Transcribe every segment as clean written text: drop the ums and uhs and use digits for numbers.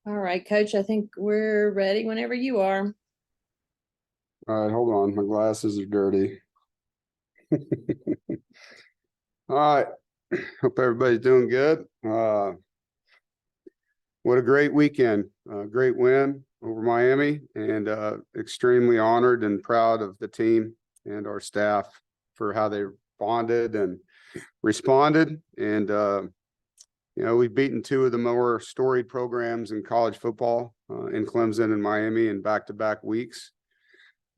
All right, Coach, I think we're ready whenever you are. All right, hold on. My glasses are dirty. All right. Hope everybody's doing good. What a great weekend. Great win over Miami, and extremely honored and proud of the team and our staff for how they bonded and responded. And, we've beaten two of the more storied programs in college football in Clemson and Miami in back-to-back weeks.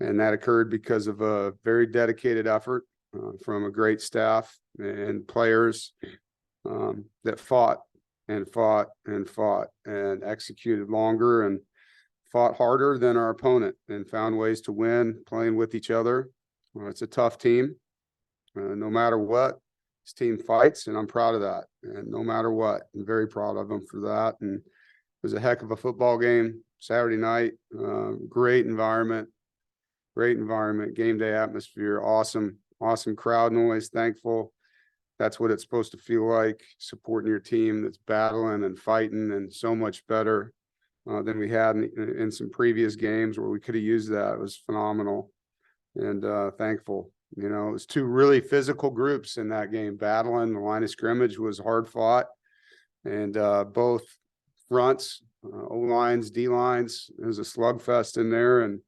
And that occurred because of a very dedicated effort from a great staff and players that fought and fought and fought and executed longer and fought harder than our opponent and found ways to win playing with each other. It's a tough team. No matter what, this team fights, and I'm proud of that. And no matter what, I'm very proud of them for that. And it was a heck of a football game Saturday night. Great environment, game day atmosphere, awesome crowd noise. Thankful. That's what it's supposed to feel like, supporting your team that's battling and fighting, and so much better than we had in some previous games where we could have used that. It was phenomenal, and thankful. It was two really physical groups in that game battling. The line of scrimmage was hard fought, and both fronts, O-lines, D-lines, it was a slugfest in there, and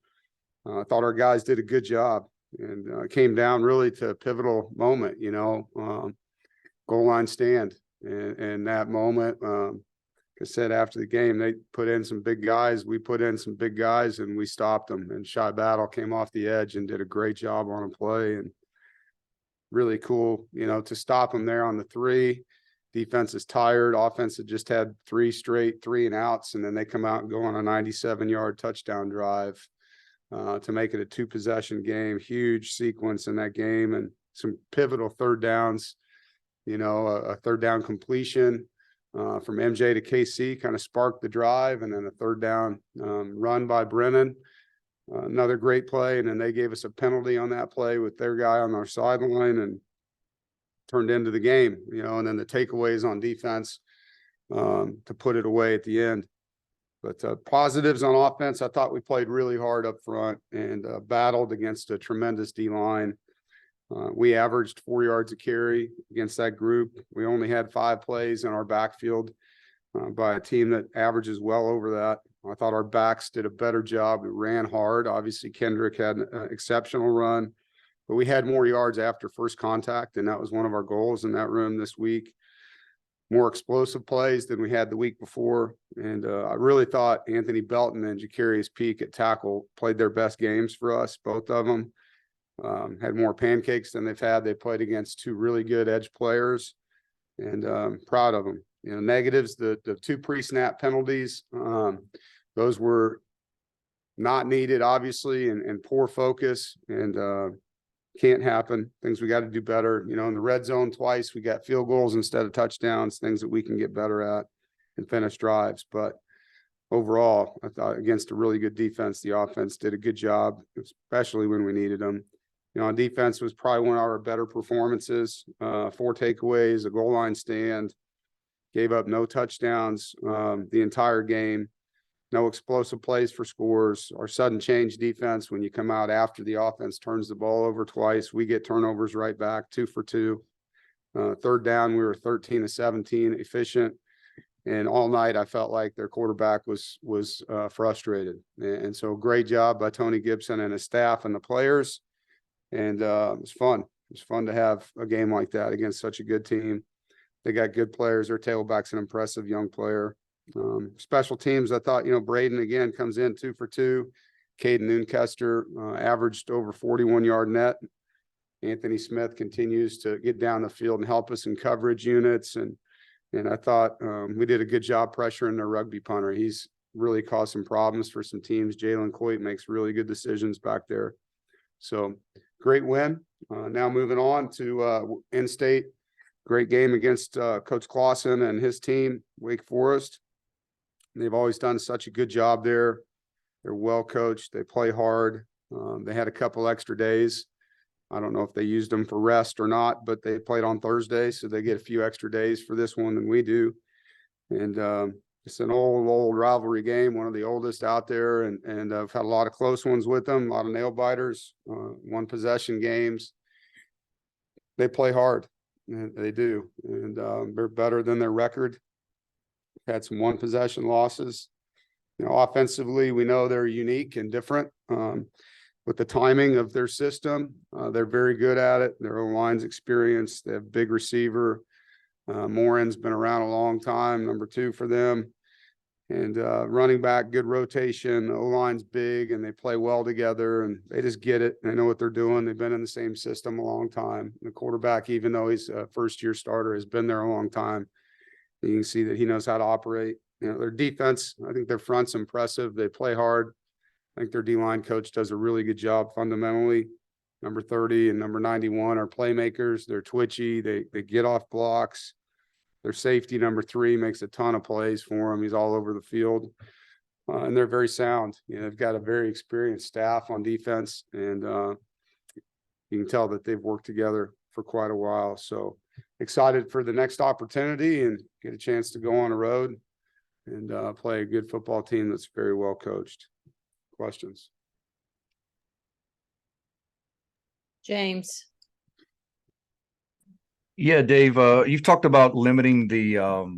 I thought our guys did a good job, and came down really to a pivotal moment, goal line stand. And that moment, like I said, after the game, they put in some big guys. We put in some big guys, and we stopped them. And Shy Battle came off the edge and did a great job on a play. And really cool, to stop them there on the 3. Defense is tired. Offense had just had 3 straight 3-and-outs, and then they come out and go on a 97-yard touchdown drive to make it a 2-possession game. Huge sequence in that game, and some pivotal third downs. A third down completion from MJ to KC kind of sparked the drive, and then a third down run by Brennan. Another great play, and then they gave us a penalty on that play with their guy on our sideline, and turned into the game, and then the takeaways on defense to put it away at the end. But positives on offense, I thought we played really hard up front and battled against a tremendous D-line. We averaged 4 yards a carry against that group. We only had 5 plays in our backfield by a team that averages well over that. I thought our backs did a better job. We ran hard. Obviously, Kendrick had an exceptional run, but we had more yards after first contact, and that was one of our goals in that room this week. More explosive plays than we had the week before. And I really thought Anthony Belton and Ja'Carius Peak at tackle played their best games for us, both of them. Had more pancakes than they've had. They played against 2 really good edge players, and proud of them. Negatives, the 2 pre-snap penalties, those were not needed, obviously, and poor focus, and can't happen. Things we got to do better. In the red zone twice, we got field goals instead of touchdowns, things that we can get better at and finish drives. But overall, I thought against a really good defense, the offense did a good job, especially when we needed them. On defense was probably one of our better performances. 4 takeaways, a goal line stand, gave up no touchdowns the entire game. No explosive plays for scores. Our sudden change defense, when you come out after the offense turns the ball over twice, we get turnovers right back, 2 for 2. Third down, we were 13 of 17, efficient. And all night, I felt like their quarterback was frustrated. And so great job by Tony Gibson and his staff and the players. And it was fun. It was fun to have a game like that against such a good team. They got good players. Their tailback's an impressive young player. Special teams, I thought, Braden again comes in 2 for 2. Caden Noonkester averaged over 41-yard net. Anthony Smith continues to get down the field and help us in coverage units. And I thought we did a good job pressuring their rugby punter. He's really caused some problems for some teams. Jalen Coit makes really good decisions back there. So great win. Now moving on to in-state. Great game against Coach Clausen and his team, Wake Forest. They've always done such a good job there. They're well coached. They play hard. They had a couple extra days. I don't know if they used them for rest or not, but they played on Thursday, so they get a few extra days for this one than we do. And It's an old rivalry game, one of the oldest out there, and I've had a lot of close ones with them, a lot of nail biters, one possession games. They play hard, and they do, and they're better than their record. Had some one possession losses. Offensively, we know they're unique and different. With the timing of their system, they're very good at it. Their O-line's experienced. They have big receiver. Morin's been around a long time, number 2 for them. And running back, good rotation. The O-line's big, and they play well together, and they just get it. They know what they're doing. They've been in the same system a long time. The quarterback, even though he's a first-year starter, has been there a long time. You can see that he knows how to operate. Their defense, I think their front's impressive. They play hard. I think their D-line coach does a really good job fundamentally. Number 30 and number 91 are playmakers. They're twitchy. They get off blocks. Their safety, number 3, makes a ton of plays for them. He's all over the field. And they're very sound. They've got a very experienced staff on defense, and you can tell that they've worked together for quite a while. So excited for the next opportunity and get a chance to go on the road and play a good football team that's very well coached. Questions? James. Yeah, Dave, you've talked about limiting the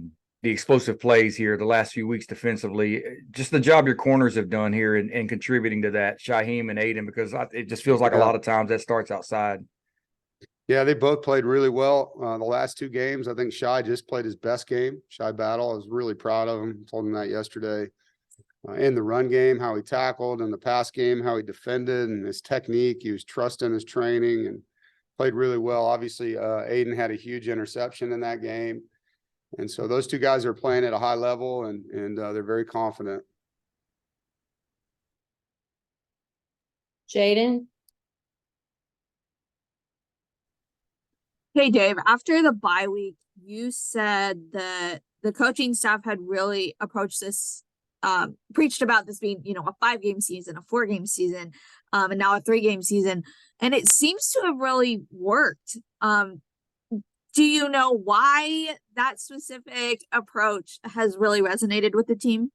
explosive plays here the last few weeks defensively. Just the job your corners have done here and contributing to that, Shaheem and Aiden, because it just feels like a lot of times that starts outside. Yeah, they both played really well. The last 2 games, I think Shy just played his best game. Shy Battle, I was really proud of him. Told him that yesterday. In the run game, how he tackled, in the pass game, how he defended, and his technique. He was trusting his training and played really well. Obviously, Aiden had a huge interception in that game. And so those 2 guys are playing at a high level, and they're very confident. Jaden. Hey, Dave, after the bye week, you said that the coaching staff had really approached this, preached about this being, a 5-game season, a 4-game season, and now a 3-game season. And it seems to have really worked. Do you know why that specific approach has really resonated with the team?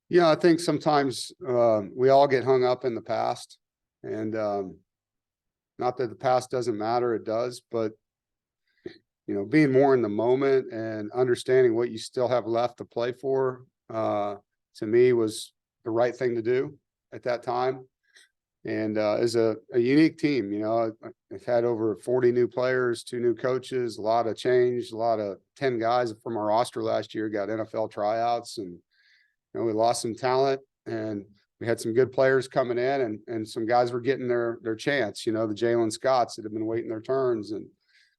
Yeah, I think sometimes we all get hung up in the past, and not that the past doesn't matter, it does, but being more in the moment and understanding what you still have left to play for, to me, was the right thing to do at that time. And as a unique team, I've had over 40 new players, 2 new coaches, a lot of change, a lot of 10 guys from our roster last year got NFL tryouts, and we lost some talent, and we had some good players coming in, and some guys were getting their chance, the Jalen Scotts that have been waiting their turns. And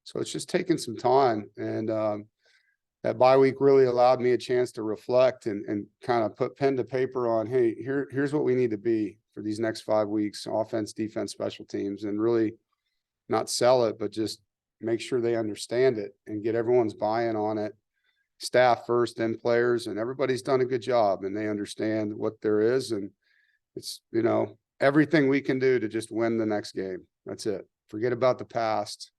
so it's just taking some time. And that bye week really allowed me a chance to reflect and kind of put pen to paper on, hey, here's what we need to be for these next 5 weeks: offense, defense, special teams, and really not sell it, but just make sure they understand it and get everyone's buy-in on it. Staff first, then players, and everybody's done a good job, and they understand what there is. And it's, everything we can do to just win the next game. That's it. Forget about the past.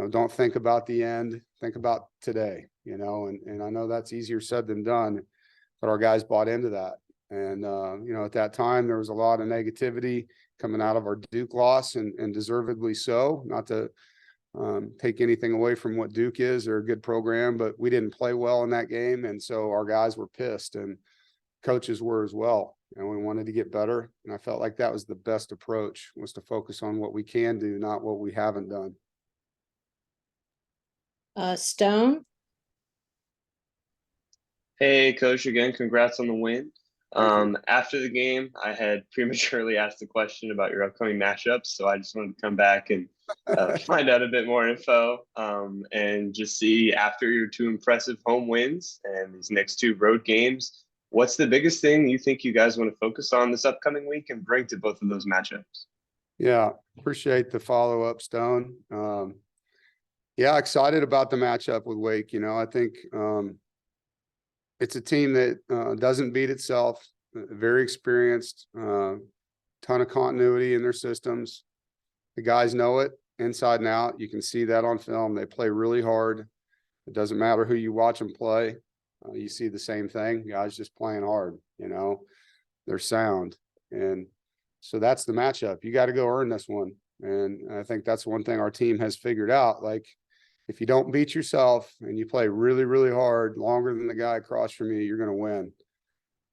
Don't think about the end. Think about today, and I know that's easier said than done, but our guys bought into that. And, at that time, there was a lot of negativity coming out of our Duke loss, and deservedly so. Not to take anything away from what Duke is. They're a good program, but we didn't play well in that game. And so our guys were pissed, and coaches were as well. And we wanted to get better. And I felt like that was the best approach, was to focus on what we can do, not what we haven't done. Stone. Hey, Coach, again, congrats on the win. After the game, I had prematurely asked a question about your upcoming matchups, so I just wanted to come back and find out a bit more info, and just see, after your 2 impressive home wins and these next 2 road games, what's the biggest thing you think you guys want to focus on this upcoming week and bring to both of those matchups? Yeah, appreciate the follow-up, Stone. Yeah, excited about the matchup with Wake. I think it's a team that doesn't beat itself, very experienced, ton of continuity in their systems. The guys know it inside and out. You can see that on film. They play really hard. It doesn't matter who you watch them play. You see the same thing, guys just playing hard, they're sound. And so that's the matchup. You got to go earn this one. And I think that's one thing our team has figured out. Like, if you don't beat yourself and you play really, really hard, longer than the guy across from you, you're going to win.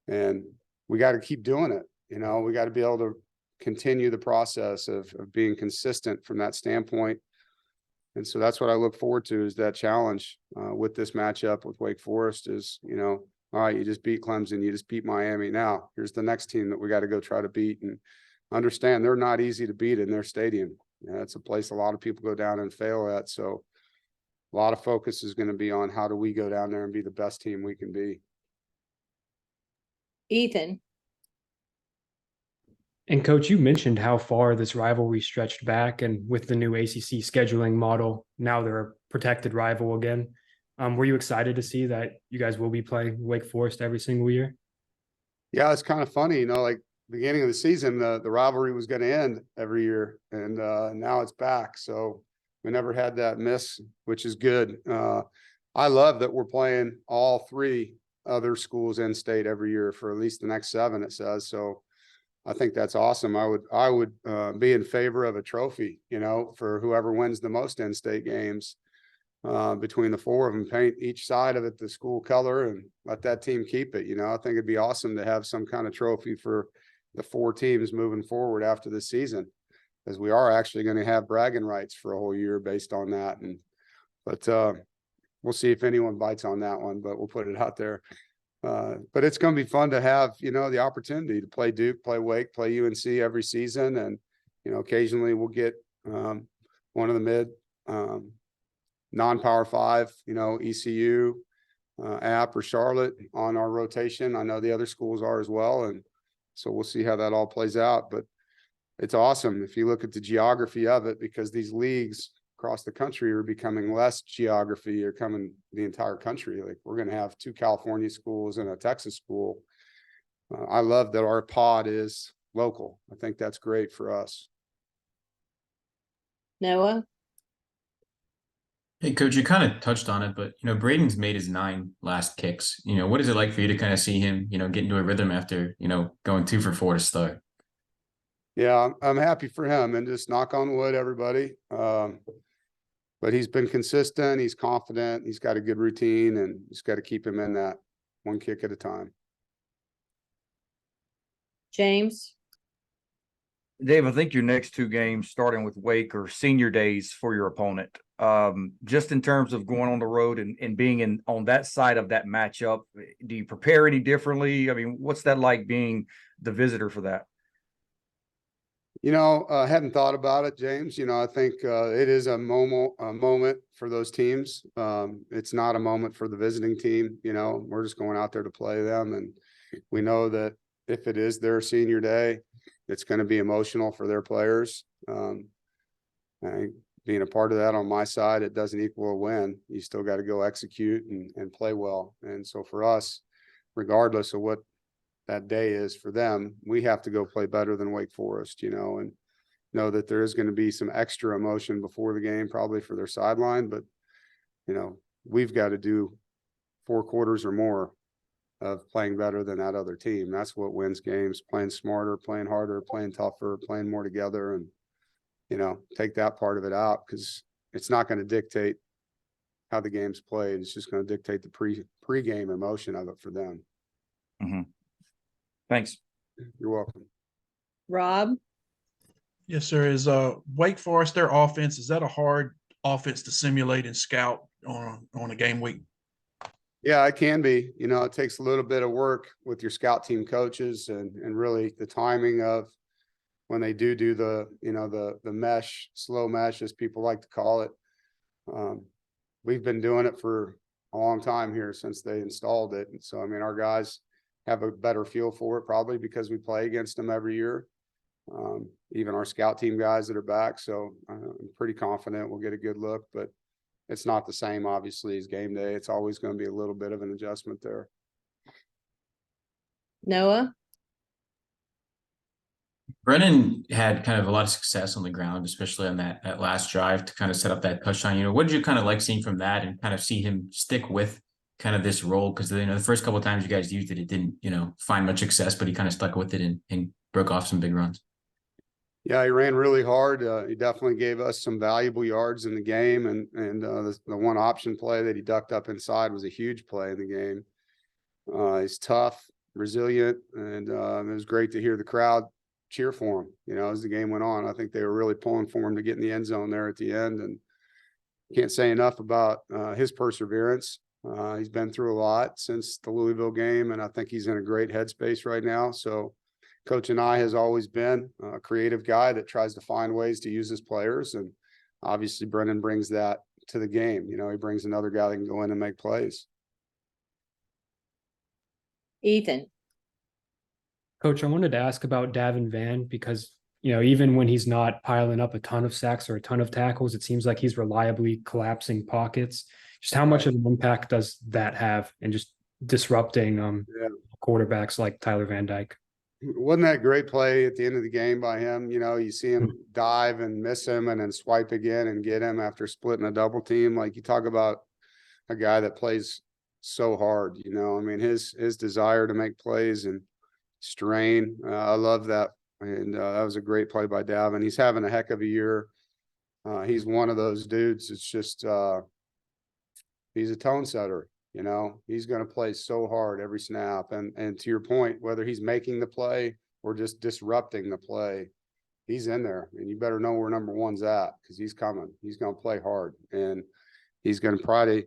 And we got to keep doing it. We got to be able to continue the process of being consistent from that standpoint. And so that's what I look forward to, is that challenge with this matchup with Wake Forest is, all right, you just beat Clemson, you just beat Miami. Now here's the next team that we got to go try to beat, and understand they're not easy to beat in their stadium. It's a place a lot of people go down and fail at. So a lot of focus is going to be on how do we go down there and be the best team we can be. Ethan. And Coach, you mentioned how far this rivalry stretched back, and with the new ACC scheduling model, now they're a protected rival again. Were you excited to see that you guys will be playing Wake Forest every single year? Yeah, it's kind of funny, like beginning of the season, the rivalry was going to end every year, and now it's back. So we never had that miss, which is good. I love that we're playing all three other schools in state every year for at least the next 7, it says. So I think that's awesome. I would be in favor of a trophy, for whoever wins the most in-state games between the 4 of them. Paint each side of it the school color and let that team keep it. I think it'd be awesome to have some kind of trophy for the 4 teams moving forward after the season, because we are actually going to have bragging rights for a whole year based on that. But we'll see if anyone bites on that one, but we'll put it out there. But it's going to be fun to have, the opportunity to play Duke, play Wake, play UNC every season. And, occasionally we'll get one of the mid non-power 5, ECU, App or Charlotte on our rotation. I know the other schools are as well. And so we'll see how that all plays out. But it's awesome if you look at the geography of it, because these leagues across the country are becoming less geography, or coming the entire country. Like, we're going to have 2 California schools and a Texas school. I love that our pod is local. I think that's great for us. Noah. Hey, Coach, you kind of touched on it, but, Braden's made his 9 last kicks. What is it like for you to kind of see him, get into a rhythm after, going 2 for 4 to start? Yeah, I'm happy for him, and just knock on wood, everybody. But he's been consistent. He's confident. He's got a good routine, and just got to keep him in that 1 kick at a time. James. Dave, I think your next 2 games, starting with Wake, are senior days for your opponent. Just in terms of going on the road and being on that side of that matchup, do you prepare any differently? I mean, what's that like being the visitor for that? I hadn't thought about it, James. I think it is a moment for those teams. It's not a moment for the visiting team. We're just going out there to play them. And we know that if it is their senior day, it's going to be emotional for their players. Being a part of that on my side, it doesn't equal a win. You still got to go execute and play well. And so for us, regardless of what that day is for them, we have to go play better than Wake Forest, and know that there is going to be some extra emotion before the game, probably for their sideline. But, we've got to do 4 quarters or more of playing better than that other team. That's what wins games: playing smarter, playing harder, playing tougher, playing more together, and, take that part of it out, because it's not going to dictate how the game's played. It's just going to dictate the pre-game emotion of it for them. Mm-hmm. Thanks. You're welcome. Rob. Yes, sir. Is Wake Forest, their offense, is that a hard offense to simulate and scout on a game week? Yeah, it can be. It takes a little bit of work with your scout team coaches and really the timing of when they do the, the mesh, slow mesh, as people like to call it. We've been doing it for a long time here since they installed it. And so, our guys have a better feel for it, probably because we play against them every year. Even our scout team guys that are back. So I'm pretty confident we'll get a good look, but it's not the same, obviously, as game day. It's always going to be a little bit of an adjustment there. Noah. Brennan had kind of a lot of success on the ground, especially on that last drive to kind of set up that touchdown. What did you kind of like seeing from that, and kind of see him stick with kind of this role? Because the first couple of times you guys used it, it didn't find much success, but he kind of stuck with it and broke off some big runs. Yeah, he ran really hard. He definitely gave us some valuable yards in the game, and the one option play that he ducked up inside was a huge play in the game. He's tough, resilient, and it was great to hear the crowd cheer for him. As the game went on, I think they were really pulling for him to get in the end zone there at the end, and can't say enough about his perseverance. He's been through a lot since the Louisville game, and I think he's in a great headspace right now. So Coach and I has always been a creative guy that tries to find ways to use his players. And obviously Brennan brings that to the game. He brings another guy that can go in and make plays. Ethan. Coach, I wanted to ask about Davin Van because, even when he's not piling up a ton of sacks or a ton of tackles, it seems like he's reliably collapsing pockets. Just how much of an impact does that have in just disrupting quarterbacks like Tyler Van Dyke? Wasn't that great play at the end of the game by him? You see him dive and miss him and then swipe again and get him after splitting a double team. Like, you talk about a guy that plays so hard, his desire to make plays and strain. I love that. And that was a great play by Davin. He's having a heck of a year. He's one of those dudes. It's just, he's a tone setter. He's going to play so hard every snap. And to your point, whether he's making the play or just disrupting the play, he's in there. And you better know where number one's at, because he's coming. He's going to play hard. And he's going to probably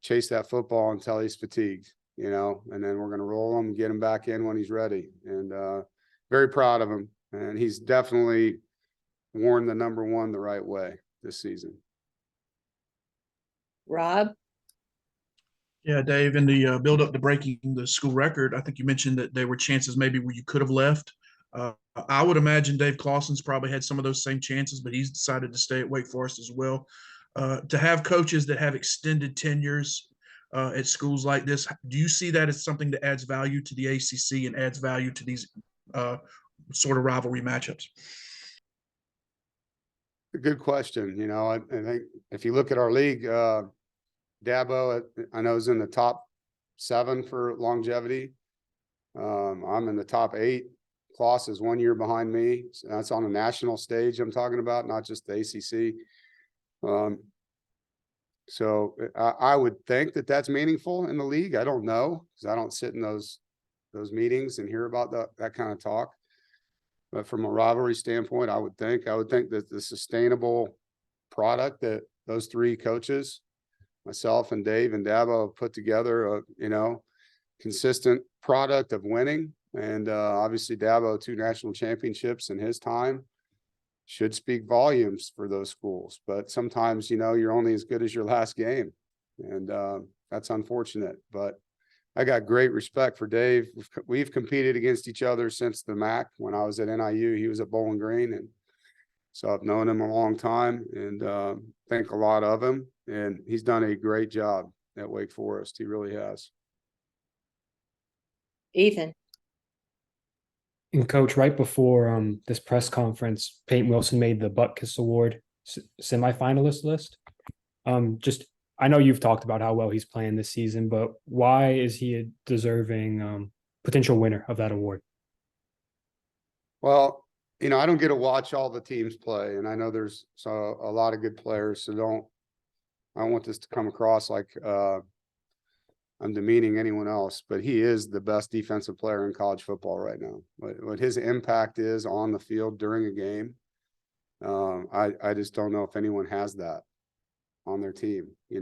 chase that football until he's fatigued, and then we're going to roll him and get him back in when he's ready. And very proud of him. And he's definitely worn the number one the right way this season. Rob. Yeah, Dave, in the build up to breaking the school record, I think you mentioned that there were chances maybe where you could have left. I would imagine Dave Clawson's probably had some of those same chances, but he's decided to stay at Wake Forest as well. To have coaches that have extended tenures at schools like this, do you see that as something that adds value to the ACC and adds value to these sort of rivalry matchups? A good question. I think if you look at our league, Dabo, I know, is in the top 7 for longevity. I'm in the top 8. Klaus is 1 year behind me. So that's on a national stage I'm talking about, not just the ACC. So I would think that that's meaningful in the league. I don't know, because I don't sit in those meetings and hear about that kind of talk. But from a rivalry standpoint, I would think that the sustainable product that those 3 coaches, myself and Dave and Dabo, have put together, consistent product of winning. And obviously Dabo, 2 national championships in his time, should speak volumes for those schools. But sometimes, you're only as good as your last game. And that's unfortunate. But I got great respect for Dave. We've competed against each other since the MAC. When I was at NIU, he was at Bowling Green. And so I've known him a long time and think a lot of him. And he's done a great job at Wake Forest. He really has. Ethan. And Coach, right before this press conference, Payton Wilson made the Butkus Award semifinalist list. I know you've talked about how well he's playing this season, but why is he a deserving potential winner of that award? Well, I don't get to watch all the teams play, and I know there's a lot of good players, so I don't want this to come across like I'm demeaning anyone else, but he is the best defensive player in college football right now. What his impact is on the field during a game, I just don't know if anyone has that on their team. He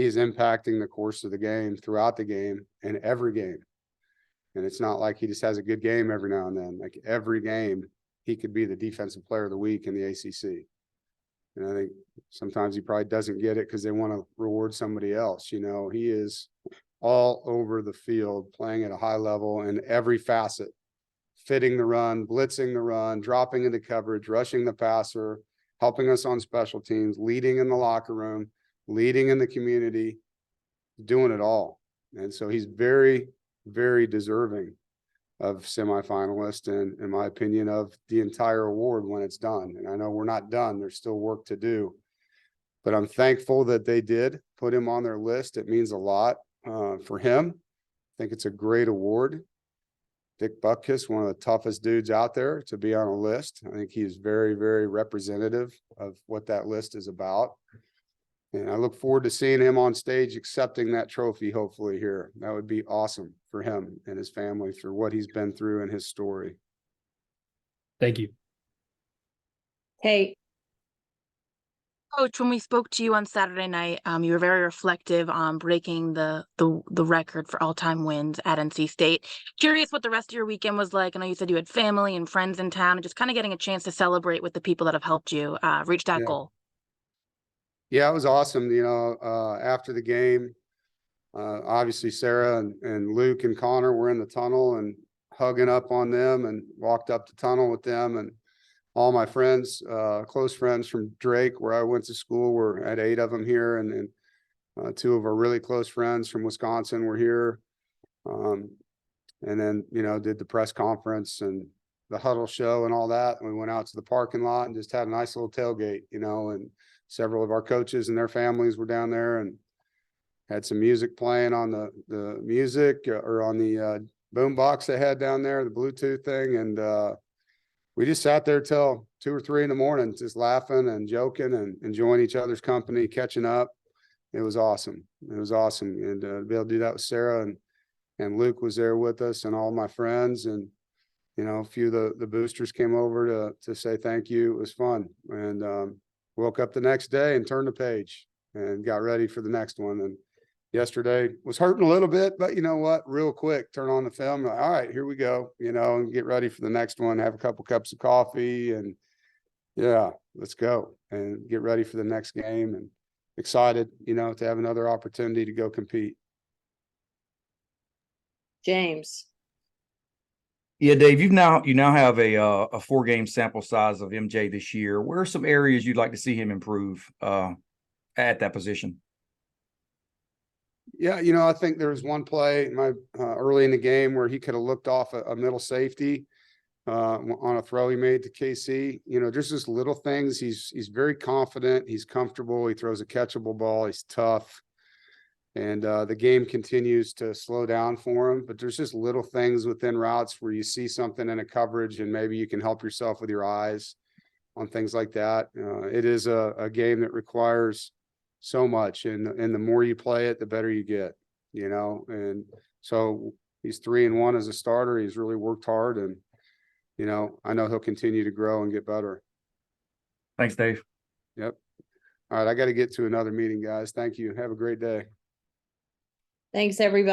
is impacting the course of the game, throughout the game, and every game. And it's not like he just has a good game every now and then. Like, every game, he could be the defensive player of the week in the ACC. And I think sometimes he probably doesn't get it because they want to reward somebody else. He is all over the field, playing at a high level in every facet, fitting the run, blitzing the run, dropping into coverage, rushing the passer, helping us on special teams, leading in the locker room, leading in the community, doing it all. And so he's very, very deserving of semifinalist, and in my opinion, of the entire award when it's done. And I know we're not done. There's still work to do. but I'm thankful that they did put him on their list. It means a lot for him. I think it's a great award. Dick Butkus, one of the toughest dudes out there to be on a list. I think he's very, very representative of what that list is about. And I look forward to seeing him on stage accepting that trophy, hopefully here. That would be awesome for him and his family for what he's been through and his story. Thank you. Kate, Coach, when we spoke to you on Saturday night, you were very reflective on breaking the record for all-time wins at NC State. Curious what the rest of your weekend was like. I know you said you had family and friends in town, and just kind of getting a chance to celebrate with the people that have helped you reach that goal. Yeah, it was awesome. You know, after the game, obviously Sarah and Luke and Connor were in the tunnel and hugging up on them, and walked up the tunnel with them, and all my friends, close friends from Drake, where I went to school, were at 8 of them here. And then 2 of our really close friends from Wisconsin were here. And then, you know, did the press conference and the huddle show and all that. And we went out to the parking lot and just had a nice little tailgate, you know, and several of our coaches and their families were down there, and had some music playing on the music or on the boom box they had down there, the Bluetooth thing. And, we just sat there till 2 or 3 in the morning, just laughing and joking and enjoying each other's company, catching up. It was awesome. It was awesome. And to be able to do that with Sarah and Luke was there with us, and all my friends, and, you know, a few of the boosters came over to say thank you. It was fun. And woke up the next day and turned the page and got ready for the next one. And yesterday was hurting a little bit, but you know what, real quick, turn on the film, like, all right, here we go, you know, and get ready for the next one, have a couple cups of coffee, and yeah, let's go and get ready for the next game, and excited, you know, to have another opportunity to go compete. James. Yeah, Dave, you now have a 4-game sample size of MJ this year. Where are some areas you'd like to see him improve at that position? Yeah, you know, I think there was one play early in the game where he could have looked off a middle safety on a throw he made to KC. You know, just those little things. He's very confident. He's comfortable. He throws a catchable ball. He's tough. And the game continues to slow down for him. But there's just little things within routes where you see something in a coverage and maybe you can help yourself with your eyes on things like that. It is a game that requires so much, and the more you play it, the better you get, you know. And so he's 3-1 as a starter. He's really worked hard, and, you know, I know he'll continue to grow and get better. Thanks, Dave. Yep. All right, I got to get to another meeting, guys. Thank you. Have a great day. Thanks, everybody.